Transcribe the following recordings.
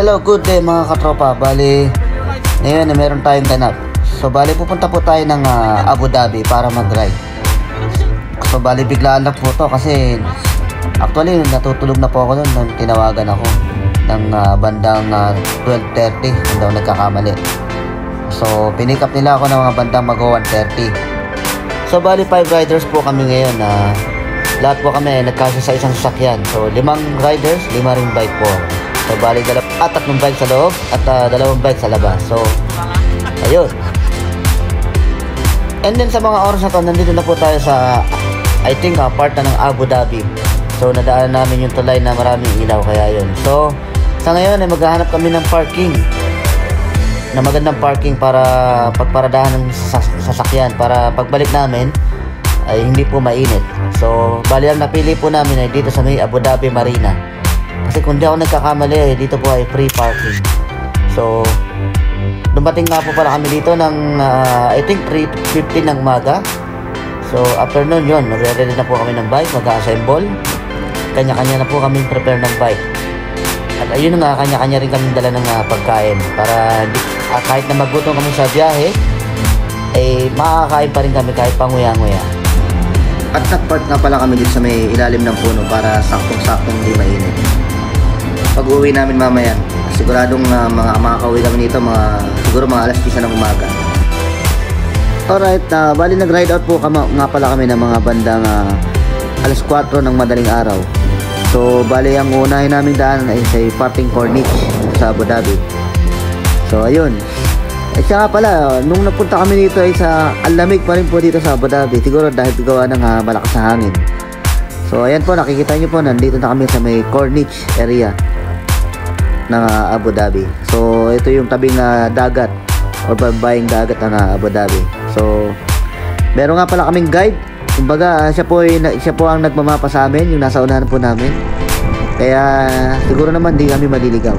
Hello, good day mga katropa. Bali, ngayon meron tayong ganap. So bali pupunta po tayo ng Abu Dhabi para mag-ride. So bali biglaan lang po to kasi actually natutulog na po ako noon nung tinawagan ako ng bandang 12:30 kung daw nagkakamali. So pinick up nila ako ng mga bandang mag-1:30. So bali 5 riders po kami ngayon. Lahat po kami nagkasya sa isang sasakyan. So 5 riders, 5 ring bike po. So bali 3 bike sa loob at 2 bike sa labas. So ayun. And then sa mga oras na to, nandito na po tayo sa I think part na ng Abu Dhabi. So nadaan namin yung tulay na maraming ilaw, kaya yun. So sa ngayon ay maghahanap kami ng parking, na magandang parking para pagparadahan ng sasakyan para pagbalik namin ay hindi po mainit. So bali ang napili po namin ay dito sa may Abu Dhabi Marina. Kasi kung di ako nagkakamali, dito po ay free parking. So dumating nga po pala kami dito ng I think 3:15 ng umaga. So after nun yun, nagre-ready na po kami ng bike, mag-assemble. Kanya-kanya na po kami prepare ng bike. At ayun nga, kanya-kanya rin kami dala ng pagkain para kahit na magutom kami sa biyahe, eh makakain pa rin kami kahit panguya-nguya. At nag-park nga pala kami dito sa may ilalim ng puno para saktong-saktong hindi mainit. Pag uwi namin mamaya, siguradong makakauwi kami dito siguro mga alas 10 ng umaga. Alright, bali nag-ride out po nga pala kami ng mga bandang alas 4 ng madaling araw. So bali ang unahin namin daan ay sa parking Corniche sa Abu Dhabi. So ayun. Siya nga pala, nung napunta kami dito ay ang lamig pa rin po dito sa Abu Dhabi. Siguro dahil gawa ng malakas na hangin. So ayan po, nakikita nyo po, nandito na kami sa may Corniche area ng Abu Dhabi. So ito yung tabing dagat or babayang dagat ng Abu Dhabi. So meron nga pala kaming guide. Kumbaga siya po ang nagmamapa sa amin, yung nasa unahan po namin. Kaya siguro naman di kami maliligaw.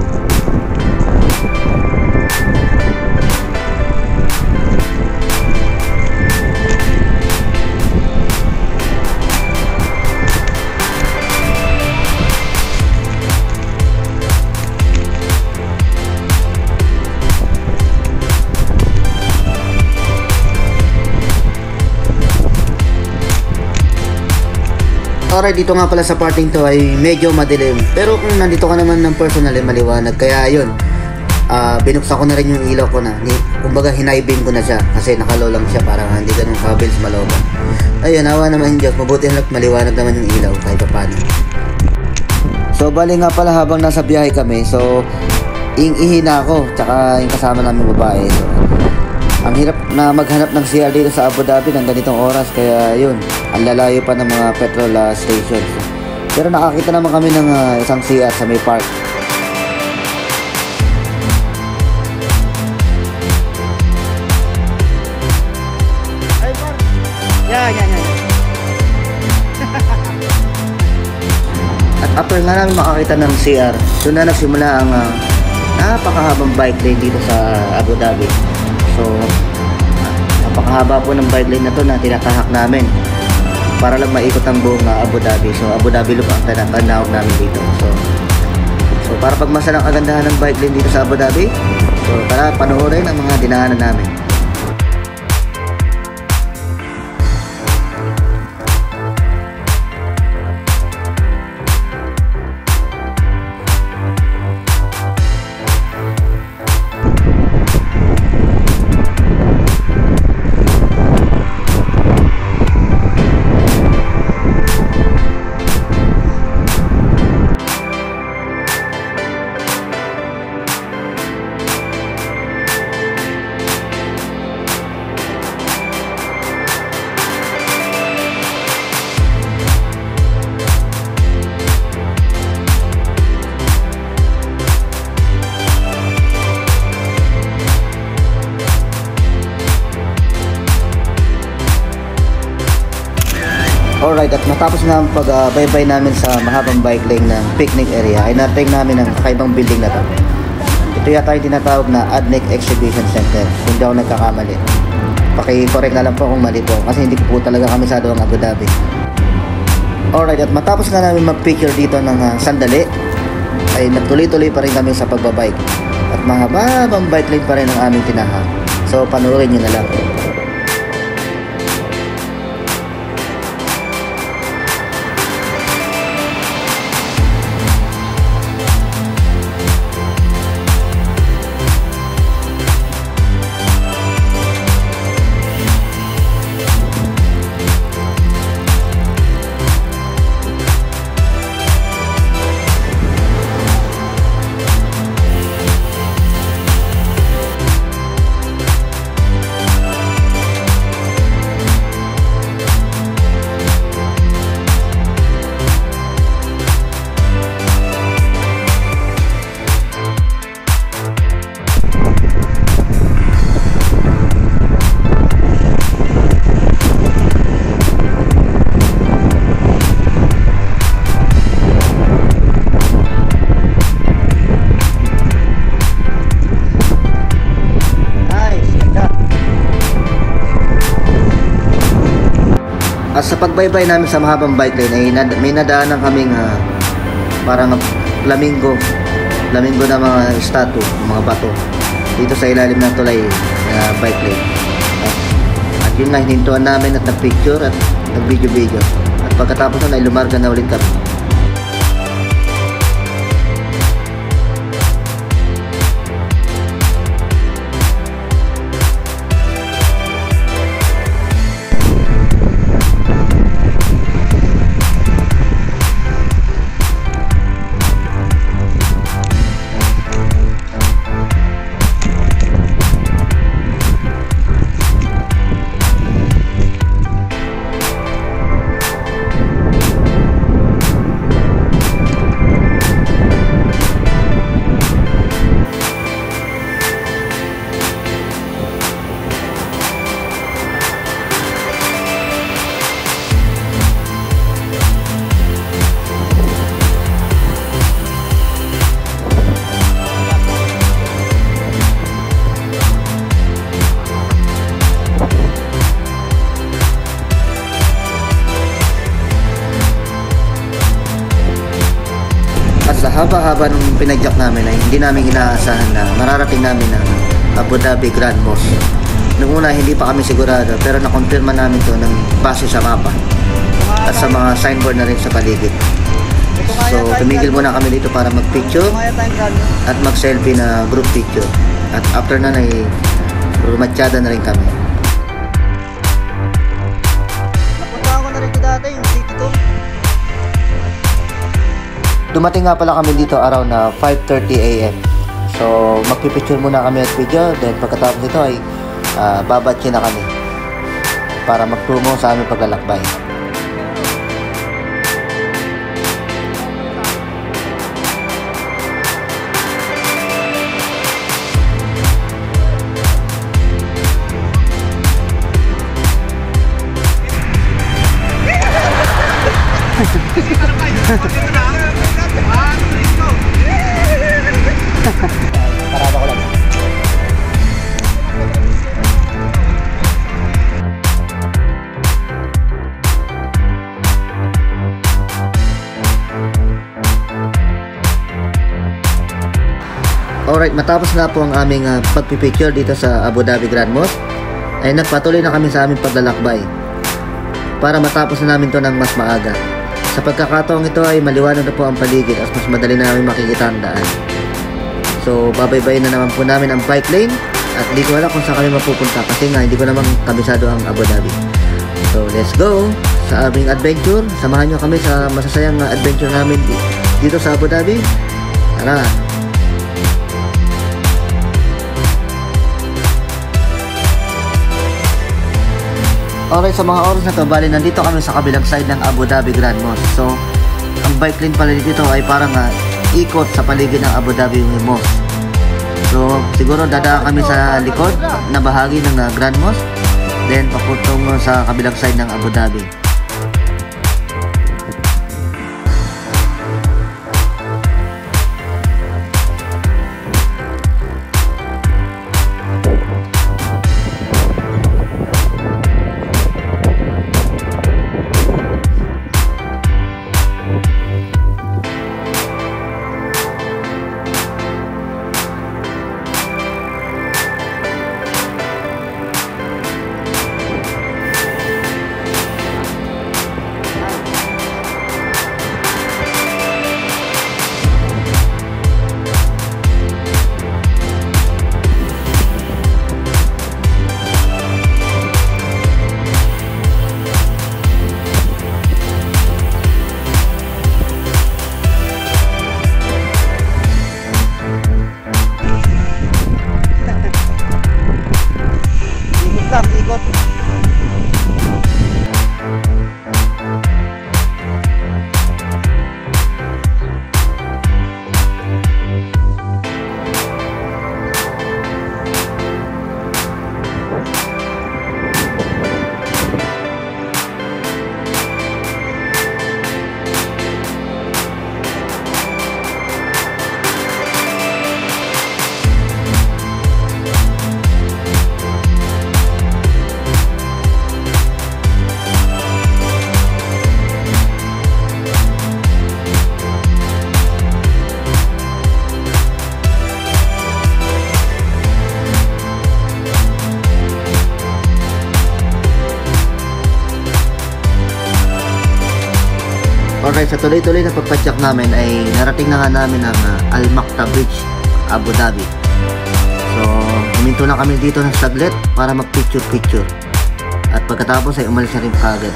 Alright, dito nga pala sa parting to ay medyo madilim. Pero kung nandito ka naman ng personal ay maliwanag. Kaya yun, binuksan ko na rin yung ilaw ko na. Kumbaga hinaibin ko na siya kasi nakalow lang siya para hindi ganun kabels maloban. Ayun, awa naman Diyos, mabuti na maliwanag naman yung ilaw kahit paano. So bali nga pala habang nasa biyahe kami, so ihina ako tsaka yung kasama namin babae. So, ang hirap na maghanap ng CR dito sa Abu Dhabi ng ganitong oras, kaya yun, ang lalayo pa ng mga petrol stations. Pero nakakita naman kami ng isang CR sa may park. Ay, park. Yeah. At after nga namin makakita ng CR, doon na nagsimula ang napakahabang bike lane dito sa Abu Dhabi. So napakahaba po ng bike lane na to na tinatahak namin para lang maikot ang buong Abu Dhabi. So Abu Dhabi loop ang tinatawag namin dito. So para pagmasdan ang kagandahan ng bike lane dito sa Abu Dhabi, so tara panoorin ang mga dinaanan namin. Alright, at matapos na ang pag-baybay namin sa mahabang bike lane ng picnic area, ay narating namin ang kakaibang building na to. Ito yata yung tinatawag na Adnic Exhibition Center, kung di ako nagkakamali. Paki-correct na lang po kung mali po, kasi hindi po talaga kamisado ang Abu Dhabi. Alright, at matapos na namin mag-picture dito ng sandali, ay nagtuloy-tuloy pa rin kami sa pagbabike. At mahaba-habang bike lane pa rin ang aming tinaha. So panoorin nyo na lang. At sa pagbaybay namin sa mahabang bike lane ay may nadaanan kaming parang flamingo na mga statue, mga bato dito sa ilalim ng tulay na bike lane. At yun nga, hinintuan namin at nagpicture at nagvideo-video. At pagkatapos nun ay lumarga na ulit kami. Sa haba-haba nung pinadyak namin ay hindi namin inaasahan na mararating namin ang Abu Dhabi Grand Mosque. Nung una hindi pa kami sigurado pero nakonfirma namin to ng base sa mapa at sa mga signboard na rin sa paligid. So tumigil muna kami dito para magpicture at mag-selfie na group picture. At after na ay rumatsyada na rin kami. Napunta ako na rin dati yung city to. Dumating nga pala kami dito around 5:30 AM. So magpipicture muna kami at video. Then pagkatapos ito ay babatche na kami para mag-promo sa aming paglalakbay. Parada ko lang. Alright, matapos na po ang aming pagpipicture dito sa Abu Dhabi Grand Mosque, ay nagpatuloy na kami sa aming paglalakbay para matapos na namin to ng mas maaga. Sa pagkakataong ito ay maliwanag na po ang paligid at mas madali na namin makikita ang daan. So babaybayin na naman po namin ang bike lane at di ko alam kung saan kami mapupunta kasi nga hindi ko naman kabisado ang Abu Dhabi. So let's go sa aming adventure. Samahan nyo kami sa masasayang adventure namin dito sa Abu Dhabi. Tara! Alright, sa mga oras na to, bali nandito kami sa kabilang side ng Abu Dhabi Grand Mosque. So, ang bike lane pala dito ay parang ikot sa paligid ng Abu Dhabi Mosque. So, siguro dadaan kami sa likod na bahagi ng Grand Mosque. Then, papuntong sa kabilang side ng Abu Dhabi. Alright, sa tuloy-tuloy na pagpadyak namin ay narating na nga namin ang Al Makta Beach, Abu Dhabi. So, huminto na kami dito ng saglit para mag-picture-picture. At pagkatapos ay umalis na rin kagad.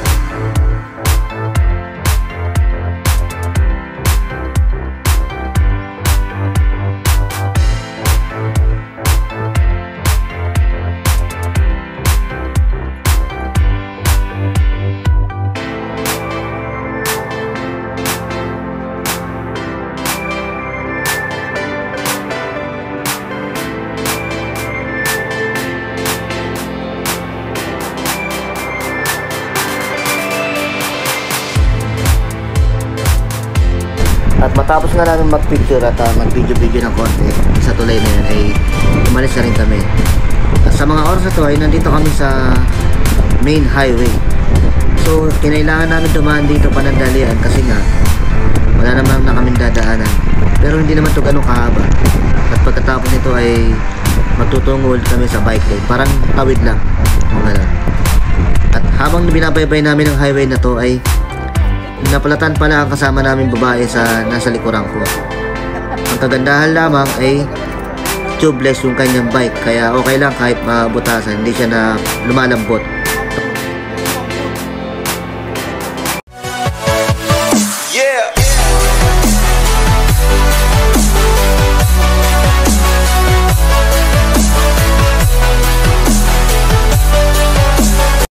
At matapos nga namin mag-picture at mag-video-video ng konti sa tulay na yun ay umalis na rin kami. At sa mga oras na to ay nandito kami sa main highway. So kinailangan namin dumaan dito panandalian kasi nga wala naman na kaming dadaanan. Pero hindi naman to ganun kahaba. At pagkatapos nito ay matutungol kami sa bike lane. Parang tawid lang. At habang binabaybay namin ang highway na to ay napalatan pala ang kasama namin babae sa nasa likuran ko. Ang kagandahan lamang ay tubeless yung kanyang bike, kaya okay lang kahit mabutasan, hindi siya na lumalambot.